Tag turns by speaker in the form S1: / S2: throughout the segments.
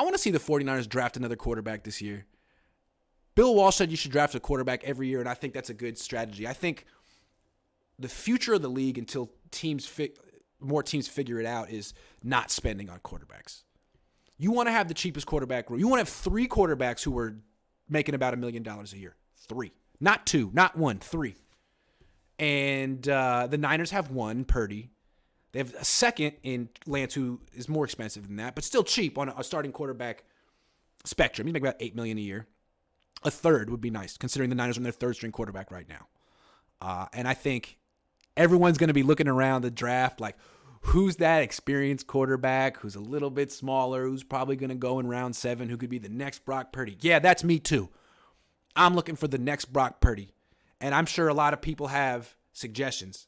S1: I want to see the 49ers draft another quarterback this year. Bill Walsh said you should draft a quarterback every year, and I think that's a good strategy. I think the future of the league until more teams figure it out is not spending on quarterbacks. You want to have the cheapest quarterback room. You want to have 3 quarterbacks who are making about $1 million a year. 3. Not 2, not 1, 3. And the Niners have 1, Purdy. They have a second in Lance, who is more expensive than that, but still cheap on a starting quarterback spectrum. He's making about $8 million a year. A third would be nice, considering the Niners are on their third-string quarterback right now. And I think everyone's going to be looking around the draft like, who's that experienced quarterback who's a little bit smaller, who's probably going to go in round 7, who could be the next Brock Purdy? Yeah, that's me too. I'm looking for the next Brock Purdy. And I'm sure a lot of people have suggestions.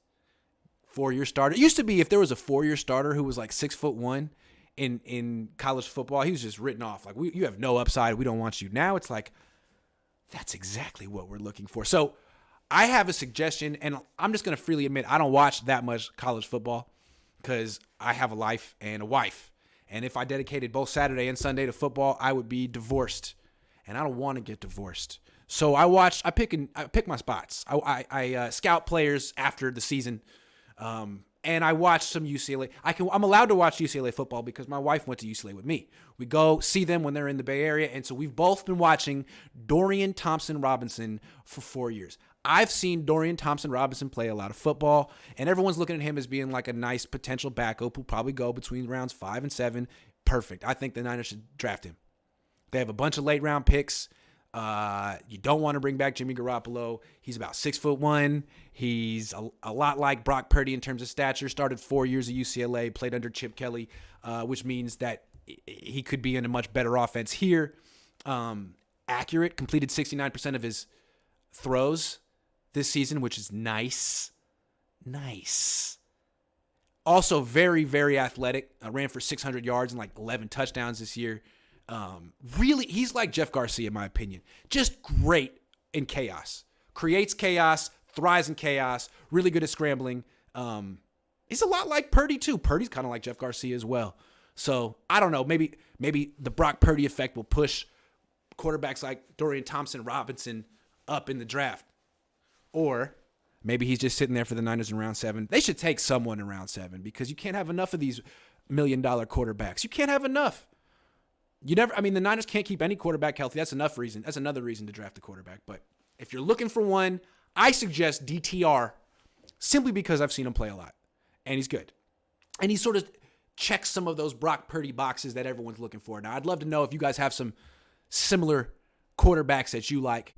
S1: 4-year starter. It used to be if there was a 4-year starter who was like 6'1" in college football, he was just written off. Like, you have no upside. We don't want you. Now it's like, that's exactly what we're looking for. So I have a suggestion, and I'm just going to freely admit I don't watch that much college football because I have a life and a wife. And if I dedicated both Saturday and Sunday to football, I would be divorced. And I don't want to get divorced. So I pick my spots. I scout players after the season. And I watch some UCLA. I'm allowed to watch UCLA football because my wife went to UCLA with me. We go see them when they're in the Bay Area. And so we've both been watching Dorian Thompson-Robinson for 4 years. I've seen Dorian Thompson-Robinson play a lot of football, and everyone's looking at him as being like a nice potential backup who'll probably go between rounds 5 and 7. Perfect. I think the Niners should draft him. They have a bunch of late-round picks. You don't want to bring back Jimmy Garoppolo. He's about 6'1". He's a lot like Brock Purdy in terms of stature. Started 4 years at UCLA, played under Chip Kelly, which means that he could be in a much better offense here. Accurate, completed 69% of his throws this season, which is nice. Nice. Also very, very athletic. Ran for 600 yards and like 11 touchdowns this year. Really, he's like Jeff Garcia, in my opinion. Just great in chaos. Creates chaos, thrives in chaos, really good at scrambling. He's a lot like Purdy, too. Purdy's kind of like Jeff Garcia as well. So, I don't know. Maybe the Brock Purdy effect will push quarterbacks like Dorian Thompson-Robinson up in the draft. Or maybe he's just sitting there for the Niners in round 7. They should take someone in round 7 because you can't have enough of these $1 million quarterbacks. You can't have enough. The Niners can't keep any quarterback healthy. That's another reason to draft a quarterback. But if you're looking for one, I suggest DTR simply because I've seen him play a lot. And he's good. And he sort of checks some of those Brock Purdy boxes that everyone's looking for. Now, I'd love to know if you guys have some similar quarterbacks that you like.